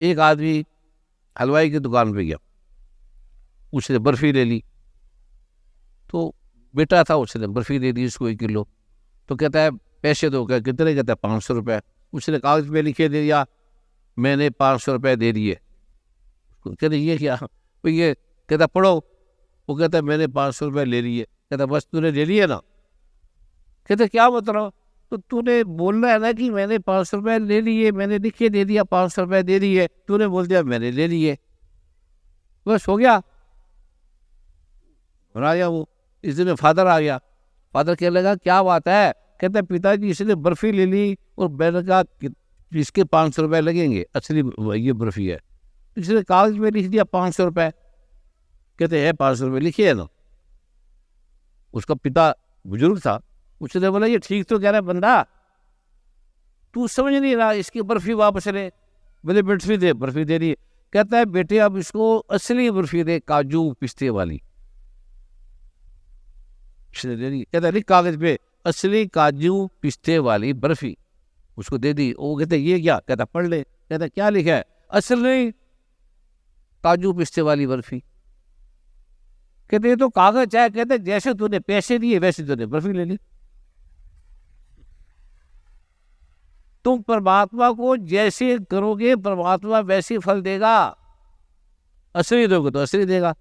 एक आदमी हलवाई की दुकान पे गया, उसने बर्फ़ी ले ली। तो बेटा था, उसने बर्फ़ी दे दी उसको 1 किलो। तो कहता है पैसे दो, क्या कितने? कहता है 500 रुपये। उसने कागज़ पे लिख के दे दिया, मैंने 500 रुपये दे दिए। कहते ये क्या? तो ये कहता पढ़ो। वो कहता है मैंने 500 रुपये ले लिए। कहता बस तूने ले लिए ना? कहते क्या मतलब? तो तूने बोलना है ना कि मैंने 500 रुपये ले लिए, मैंने लिख के दे दिया 500 रुपये दे दिए, तूने बोल दिया मैंने ले लिए, बस हो गया। और आ गया वो। इस दिन फादर आ गया। फादर कहने लगा क्या बात है? कहता है पिताजी इसने बर्फ़ी ले ली और मैंने कहा इसके 500 रुपये लगेंगे, असली ये बर्फ़ी है। इसने कागज में लिख दिया 500 रुपये। कहते हैं 500 रुपये लिखे है ना? उसका पिता बुजुर्ग था, उसने बोला ये ठीक तो कह रहा है बंदा, तू समझ नहीं रहा, इसकी बर्फ़ी वापस ले। बोले बर्फ़ी दे, बर्फ़ी दे रही। कहता है बेटे अब इसको असली बर्फ़ी दे, काजू पिस्ते वाली। उसने दे दी। कहता है कागज पे असली काजू पिस्ते वाली बर्फ़ी, उसको दे दी। वो कहते ये क्या? कहता पढ़ ले। कहता क्या लिखा है? असली काजू पिस्ते वाली बर्फ़ी। कहते ये तो कागज है। कहते जैसे तूने पैसे दिए वैसे तूने बर्फ़ी ले ली। तुम परमात्मा को जैसे करोगे परमात्मा वैसे फल देगा। असली दोगे तो असली देगा।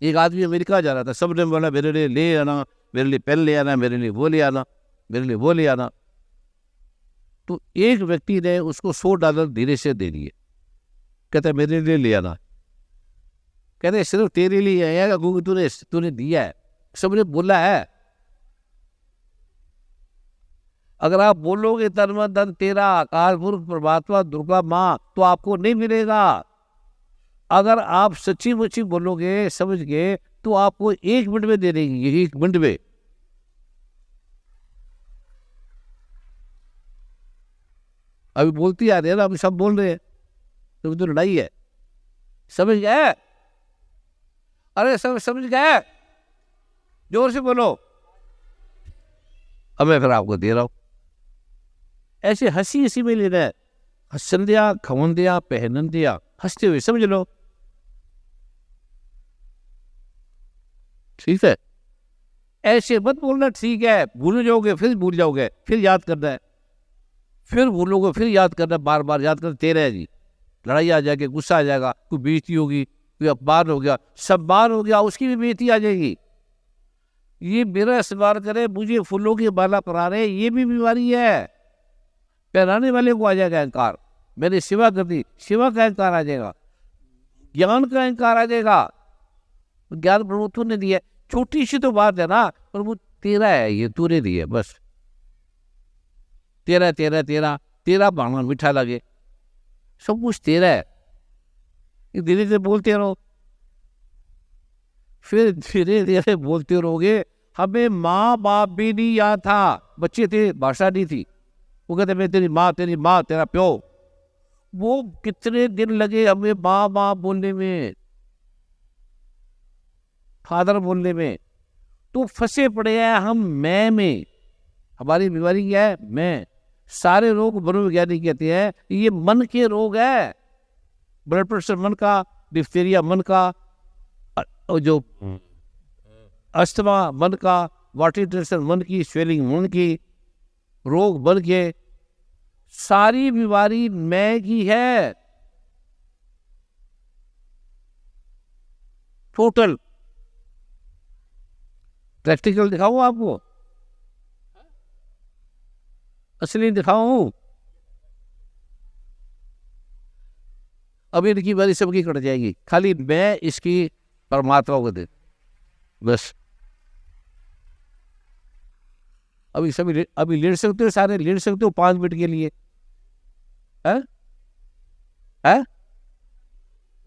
एक आदमी अमेरिका जा रहा था, सबने बोला मेरे लिए ले आना, मेरे लिए पेन ले आना, मेरे लिए वो ले आना, मेरे लिए वो ले आना। तो एक व्यक्ति ने उसको $100 धीरे से दे दिए। कहता है मेरे लिए ले आना। कहते सिर्फ तेरे लिए आएगा क्योंकि तूने दिया है, सबने बोला है। अगर आप बोलोगे तन मन धन तेरा, अकाल पुरख परमात्मा दुर्गा माँ, तो आपको नहीं मिलेगा। अगर आप सच्ची मुच्ची बोलोगे समझ के, तो आपको 1 मिनट में दे देगी, 1 मिनट में। अभी बोलती आ रही है ना, अभी सब बोल रहे हैं, तो लड़ाई है। समझ गए? अरे सब समझ गए? जोर से बोलो। अब मैं फिर आपको दे रहा हूं। ऐसे हंसी हंसी में लेना है। हसन दिया, खवन दिया, पहनन दिया, हंसते हुए समझ लो। ठीक है? ऐसे मत बोलना ठीक है, भूल जाओगे, फिर भूल जाओगे, फिर याद करना है, फिर भूलोगे, फिर याद करना, बार बार याद करना। तेरा है जी, लड़ाई आ जाएगी, गुस्सा आ जाएगा, कोई बेइज्जती होगी, कोई अपमान हो गया, सम्मान हो गया, उसकी भी बेइज्जती आ जाएगी। ये मेरा इस्तेमाल करे, मुझे फूलों की माला पहना रहे, ये भी बीमारी है। पहनाने वाले को आ जाएगा अहंकार, मैंने सेवा कर दी, सेवा का अहंकार आ जाएगा, ज्ञान का अहंकार आ जाएगा। ज्ञान प्रभु तूने दिया, छोटी सी तो बात है ना, पर वो तेरा है, ये तूने दिया, बस तेरा तेरा तेरा तेरा भावना मीठा लगे, सब कुछ तेरा है। धीरे धीरे बोलते रहो, फिर धीरे धीरे बोलते रहोगे। हमें माँ बाप भी नहीं याद था, बच्चे थे, भाषा नहीं थी, वो कहते मैं तेरी माँ तेरा प्यो। वो कितने दिन लगे हमें माँ माँ बोलने में, फादर बोलने में। तो फंसे पड़े हैं हम मैं में। हमारी बीमारी क्या है? मैं। सारे रोग मनोवैज्ञानिक कहते हैं ये मन के रोग है। ब्लड प्रेशर मन का, डिप्थीरिया मन का, और जो अस्थमा मन का, वाटर टेंशन मन की, स्वेलिंग मन की, रोग मन के, सारी बीमारी मैं की है, टोटल। प्रैक्टिकल दिखाऊं आपको? असली दिखाऊं? अब इनकी बारी सबकी कट जाएगी, खाली मैं इसकी परमात्मा को दे, बस। अभी लेट सकते हो, सारे लेट सकते हो 5 मिनट के लिए, है? है?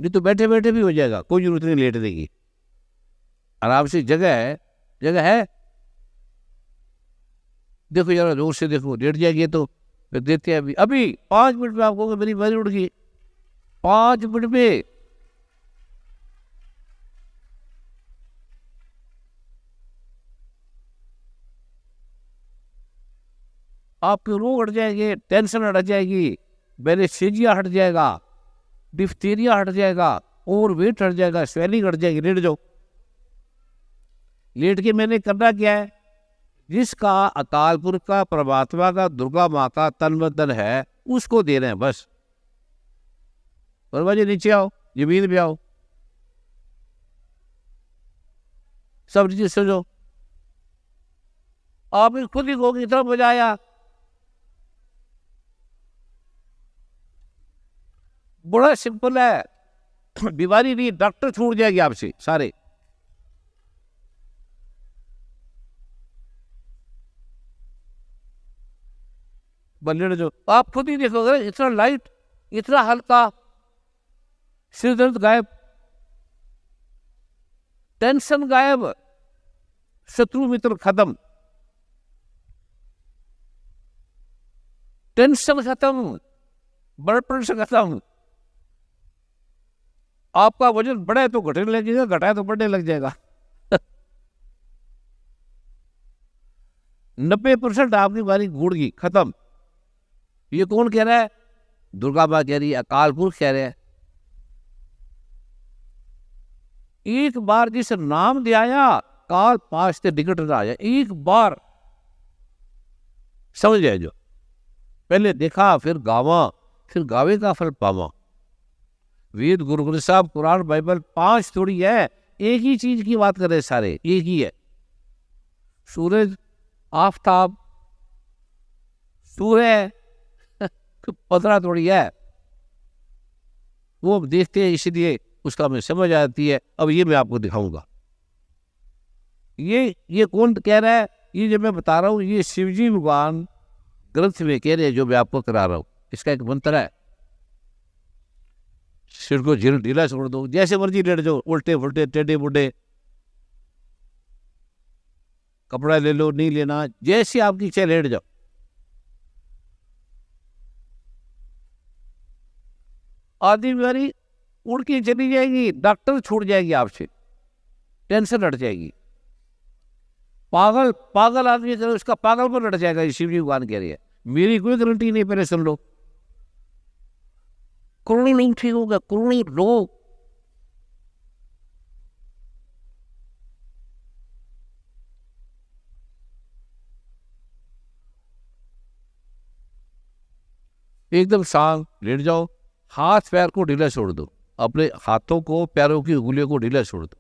नहीं तो बैठे बैठे भी हो जाएगा, कोई जरूरत नहीं लेटने की, आराम से। जगह है, जगह है। देखो जरा जोर से देखो, लेट जाएगी तो फिर देते हैं। अभी अभी 5 मिनट में आपको मेरी बारी उड़ गई, 5 मिनट में। आपके रोग हट जाएंगे, टेंशन हट जाएगी, मेरे सेजिया हट जाएगा, डिफ्थीरिया हट जाएगा, और वेट हट जाएगा, स्वेलिंग हट जाएगी। लेट जाओ। लेट के मैंने करना क्या है, जिसका अकाल पुरख का, परमात्मा का, दुर्गा माँ का तन बदन है, उसको दे रहे हैं बस। वर्मा जी नीचे आओ, जमीन पे आओ, सब चीज समझो। आप खुद ही कहोगे इतना मजा आया। बड़ा सिंपल है, बीमारी नहीं, डॉक्टर छूट जाएगी आपसे सारे। बल्ले जो आप खुद ही देखोगे, इतना लाइट, इतना हल्का, सिर दर्द गायब, टेंशन गायब, शत्रु मित्र खत्म, टेंशन खत्म, ब्लड प्रेशर खत्म। आपका वजन बढ़े तो घटने लगेगा, घटाए तो बढ़ने लग जाएगा। 90% आपकी बीमारी गुड़ की खत्म। ये कौन कह रहा है? दुर्गा माँ कह रही है, अकाल पुरख कह रहे हैं। एक बार जिस नाम दे आया, काल पास से निकट ना आया। एक बार समझ जाए, जो पहले देखा फिर गावा, फिर गावे का फल पावा। वेद, गुरु ग्रंथ साहब, कुरान, बाइबल 5 थोड़ी है, एक ही चीज की बात कर रहे सारे, एक ही है। सूरज, आफताब, सूर्य 15 थोड़ी है, वो देखते हैं, इसलिए उसका हमें समझ आती है। अब ये मैं आपको दिखाऊंगा। ये कौन कह रहा है? ये जो मैं बता रहा हूँ, ये शिवजी भगवान ग्रंथ में कह रहे हैं, जो मैं आपको करा रहा हूँ। इसका एक मंत्र है, सिर को ढीला छोड़ दो, जैसे मर्जी लेट जाओ, उल्टे फुलटे, टेढ़े बुढ़े, कपड़ा ले लो, नहीं लेना, जैसे आपकी इच्छा लेट जाओ। आधी बीमारी उड़ के चली जाएगी, डॉक्टर छूट जाएगी आपसे, टेंशन हट जाएगी। पागल आदमी करे, उसका पागल पर हट जाएगा। शिवजी भगवान कह रही है, मेरी कोई गारंटी नहीं, पहले सुन लो। करोड़ों लोग ठीक होगा, करोड़ों लोग। एकदम शांत लेट जाओ, हाथ पैर को ढीला छोड़ दो, अपने हाथों को, पैरों की उंगलियों को ढीला छोड़ दो,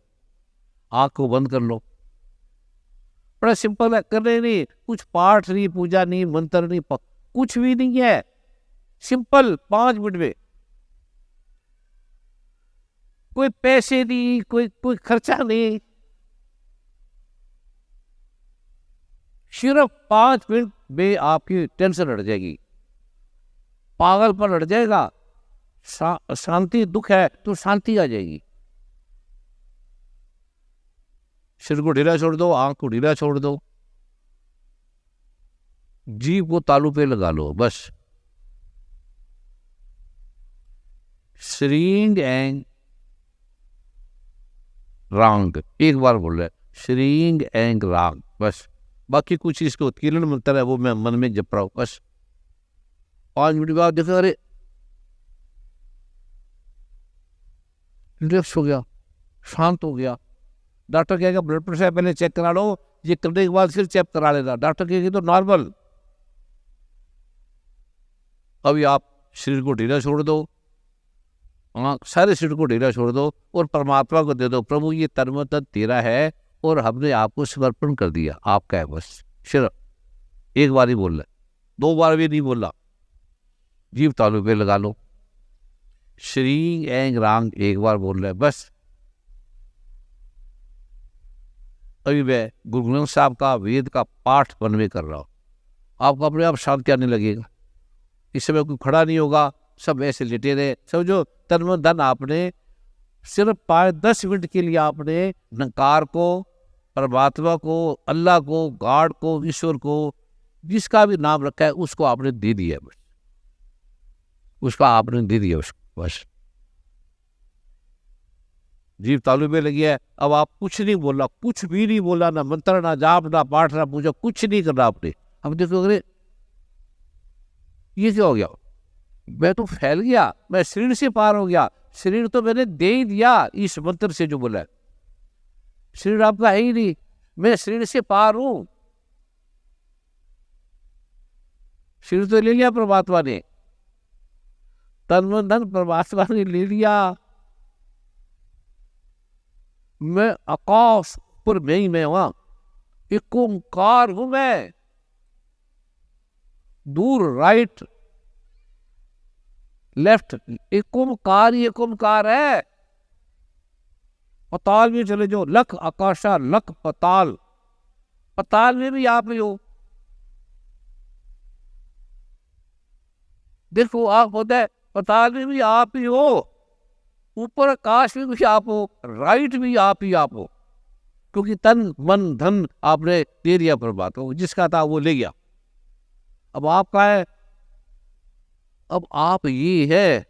आंख को बंद कर लो। बड़ा सिंपल है, करने नहीं, कुछ पाठ नहीं, पूजा नहीं, मंत्र नहीं, कुछ भी नहीं है, सिंपल 5 मिनट में। कोई पैसे नहीं, कोई खर्चा नहीं, सिर्फ 5 मिनट में आपकी टेंशन हट जाएगी, पागलपन हट जाएगा, शांति, दुख है तो शांति आ जाएगी। सिर को ढीला छोड़ दो, आंख को ढीला छोड़ दो, जीभ को तालू पे लगा लो, बस। श्रींग एंग रांग, एक बार बोल रहे, श्रींग एंग रांग, बस। बाकी कुछ इसको किरण मंत्र है, वो मैं मन में जप रहा हूं, बस। 5 मिनट बाद देखो, अरे रिलैक्स हो गया, शांत हो गया। डॉक्टर कहेगा ब्लड प्रेशर पहले चेक करा लो, ये करने के बाद फिर चेक करा लेना। डॉक्टर कहेगी तो नॉर्मल। अभी आप शरीर को ढीला छोड़ दो, सारे शरीर को ढीला छोड़ दो, और परमात्मा को दे दो, प्रभु ये तन मन धन तेरा है, और हमने आपको समर्पण कर दिया, आपका है बस। सिर्फ एक बार ही बोल रहा, 2 बार भी नहीं बोला। जीभ तालू पे लगा लो, श्री एंग रांग एक बार बोल रहे, बस। अभी मैं गुरु ग्रंथ साहब का, वेद का पाठ मन में कर रहा हूँ, आपको अपने आप शांति आने लगेगा। इस समय कोई खड़ा नहीं होगा, सब ऐसे लेटे रहे, समझो तन मन धन आपने सिर्फ 5-10 मिनट के लिए आपने निरंकार को, परमात्मा को, अल्लाह को, गॉड को, ईश्वर को, जिसका भी नाम रखा है उसको आपने दे दिया, बस। उसका आपने दे दिया उसको, बस। जीव तालू में लगी है, अब आप कुछ नहीं बोलना, कुछ भी नहीं बोला, ना मंत्र, ना जाप, ना पाठ, ना पूजा, कुछ नहीं करना आपने। अब देखो, अरे ये क्या हो गया, मैं तो फैल गया, मैं शरीर से पार हो गया, शरीर तो मैंने दे ही दिया इस मंत्र से जो बोला है। शरीर आपका है ही नहीं, मैं शरीर से पार हूं। शरीर तो ले लिया परमात्मा ने, तन मन धन परमात्मा ने ले लिया। मैं आकाश पर मैं ही मैं वहां, एक ओंकार हूं मैं। दूर राइट लेफ्ट, एक ओंकार ही एक ओंकार है। पताल में चले जाओ, लख आकाशा लख पताल, पताल में भी आप ही हो। देखो आप होता है, पताल में भी आप ही हो, ऊपर आकाश में भी आप हो, राइट भी आप ही आप हो। क्योंकि तन मन धन आपने दे दिया परमात्मा को, जिसका था वो ले गया। अब आपका है, अब आप ये है।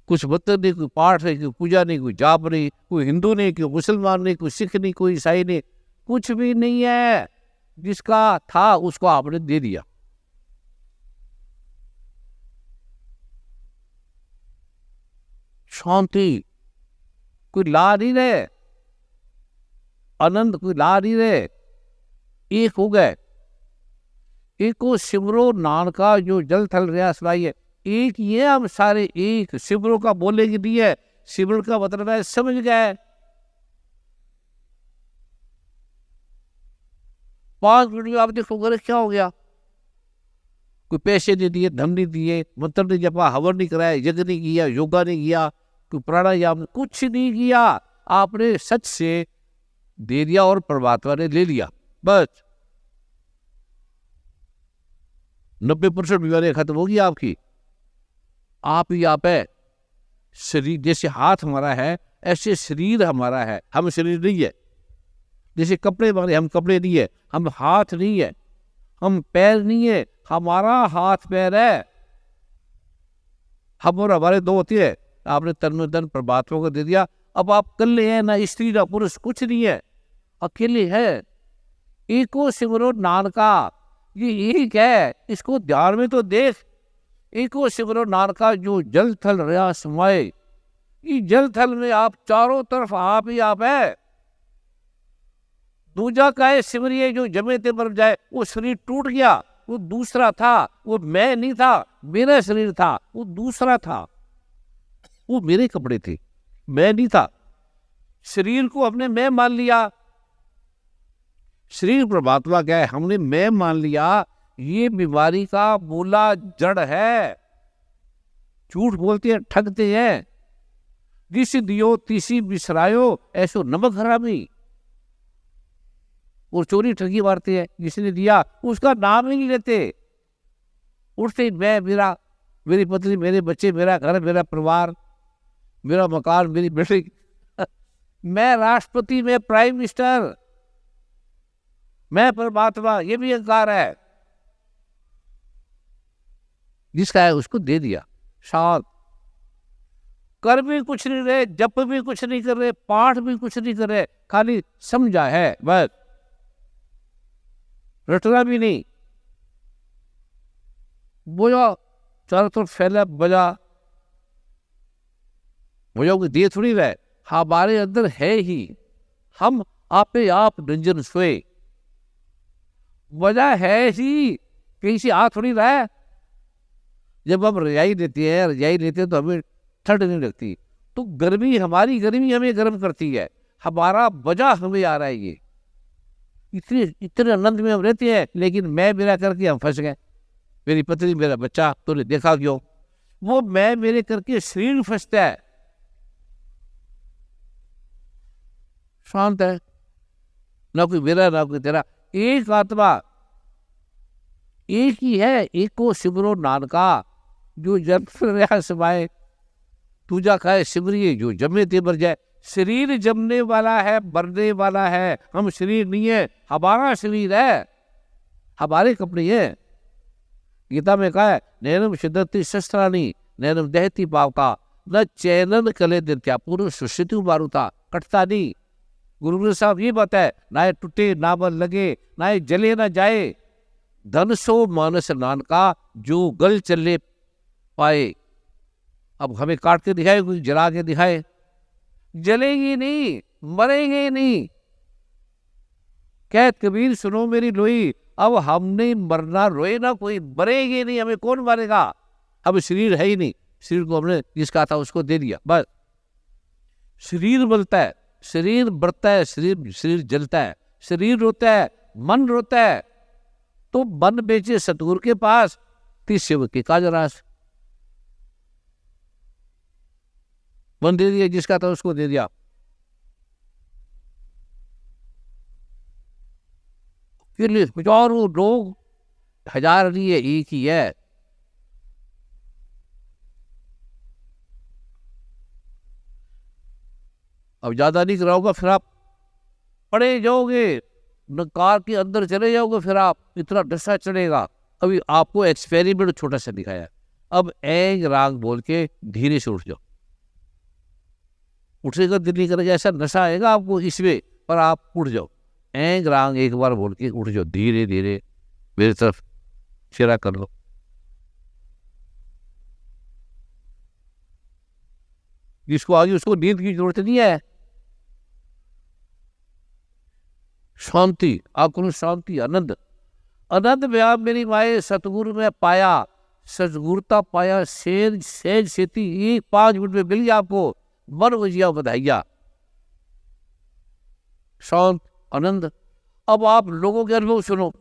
कुछ मतलब नहीं, कोई पाठ नहीं, कोई पूजा नहीं, कोई जाप नहीं, कोई हिंदू नहीं, कोई मुसलमान नहीं, कोई सिख नहीं, कोई ईसाई नहीं, कुछ भी नहीं है। जिसका था उसको आपने दे दिया। शांति, कोई ला नहीं रहे, आनंद कोई ला नहीं रहे, एक हो गए। एक को सिमरो नानका जो जल थल रहा सुनाइए, एक ये हम सारे एक। सिमरो का बोलेगी नहीं है, सिमरो का मतलब है समझ गए। 5 मिनट में आप देखोगे क्या हो गया। कोई पैसे नहीं दिए, धन नहीं दिए, मंत्र नहीं जपा, हवन नहीं कराया, यज्ञ नहीं किया, योगा नहीं किया, कोई प्राणायाम, कुछ नहीं किया। आपने सच से दे दिया और परमात्मा ने ले लिया, बस 90% बीमारियां खत्म होगी आपकी। आप ही आप है। शरीर जैसे हाथ हमारा है, ऐसे शरीर हमारा है, हम शरीर नहीं है। जैसे कपड़े हमारे, हम कपड़े नहीं है, हम हाथ नहीं है, हम पैर नहीं है, हमारा हाथ पैर है। हम और हमारे दो होती है। आपने तन में धन परमात्मा को दे दिया। अब आप अकेले हैं, ना स्त्री ना पुरुष, कुछ नहीं है, अकेले है। एको सिमरो नानका, ये एक है, इसको ध्यान में तो देख। एको सिमरो नानका जो जल थल रहा समाये, ये जल थल में आप चारों तरफ आप ही आप है। दूजा का है सिमरिये जो जमे ते मर जाए, वो शरीर टूट गया, वो दूसरा था, वो मैं नहीं था, मेरा शरीर था, वो दूसरा था, वो मेरे कपड़े थे, मैं नहीं था। शरीर को हमने मैं मान लिया, शरीर परमात्मा क्या है, हमने मैं मान लिया। ये बीमारी का मूला जड़ है। झूठ बोलते हैं, ठगते हैं। जिस दियो तीसी बिसरायो, ऐसो नमक हरामी। और चोरी ठगी मारते हैं, जिसने दिया उसका नाम ही नहीं लेते। उठते मैं, मेरा, मेरी पत्नी, मेरे बच्चे, मेरा घर, मेरा परिवार, मेरा मकान, मेरी बिल्डिंग, मैं राष्ट्रपति, मैं प्राइम मिनिस्टर, मैं परमात्मा, ये भी अहंकार है। जिसका है उसको दे दिया। शांत, कर भी कुछ नहीं रहे, जप भी कुछ नहीं कर रहे, पाठ भी कुछ नहीं कर रहे, खाली समझा है बस, रटना भी नहीं। बोझा चारों तरफ फैला, बजा बोझों दिए थोड़ी रहे, हमारे अंदर है ही। हम आपे आप निरंजन सोए, वजह है ही, कहीं से आ थोड़ी रहा है। जब हम रजाई लेते हैं तो हमें ठंड नहीं लगती, तो गर्मी, हमारी गर्मी हमें गर्म करती है, हमारा वजह हमें आ रहा है। ये इतने आनंद में हम रहते हैं, लेकिन मैं मेरा करके हम फंस गए। मेरी पत्नी, मेरा बच्चा, तूने देखा क्यों? वो मैं मेरे करके शरीर फंसता है। शांत है, ना कोई मेरा ना कोई तेरा, एक आत्मा, एक ही है। एक को सिमरो नानका जो जन्म रहा समाये, दूजा खाए सिमरिये जो जमे ते मर जाए। शरीर जमने वाला है, मरने वाला है, हम शरीर नहीं है। हमारा शरीर है, हमारे कपड़े हैं। गीता में कहा है, नैनम शिदति शस्त्राणी नैनम दहती पावका न चैनन कले दित्या पूर्ण सुश्रुति मारुता, कटता नहीं। गुरु साहब ये बताए, ना ये टूटे, ना बल लगे, ना ये जले ना जाए, धन सो मानस नानका, जो गल चले पाए। अब हमें काट के दिखाए, कोई जला के दिखाए, जलेगी नहीं, मरेंगे नहीं। कहत कबीर सुनो मेरी लोई, अब हमने मरना, रोए ना कोई, मरेंगे नहीं, हमें कौन मारेगा। अब शरीर है ही नहीं, शरीर को हमने जिसका था उसको दे दिया, बस। शरीर बलता है, शरीर बढ़ता है, शरीर जलता है, शरीर रोता है, मन रोता है, तो मन बेचे सतगुरु के पास, तीस सेवक के काजरास। मन दे दिया, जिसका था उसको दे दिया। फिर हजारों लोग, हजार लिए एक ही है। अब ज्यादा नहीं कराओगे, फिर आप पड़े जाओगे, कार के अंदर चले जाओगे, फिर आप इतना डसा चढ़ेगा। अभी आपको एक्सपेरिमेंट छोटा सा दिखाया, अब एंग राग बोल के धीरे से उठ जाओ। उठेगा दिल नहीं करेगा, ऐसा नशा आएगा आपको इसमें, पर आप उठ जाओ। एंग राग एक बार बोल के उठ जाओ, धीरे धीरे मेरी तरफ चेहरा कर लो। जिसको आगे उसको नींद की जरूरत नहीं है। शांति, आपको शांति, आनंद, आनंद में आप मेरी माए सतगुरु में पाया, सतगुरुता पाया, सेज सेज सेती, एक 5 मिनट में मिल गया आपको, मन उजिया बधाइया, शांत, आनंद। अब आप लोगों के अनुभव सुनो।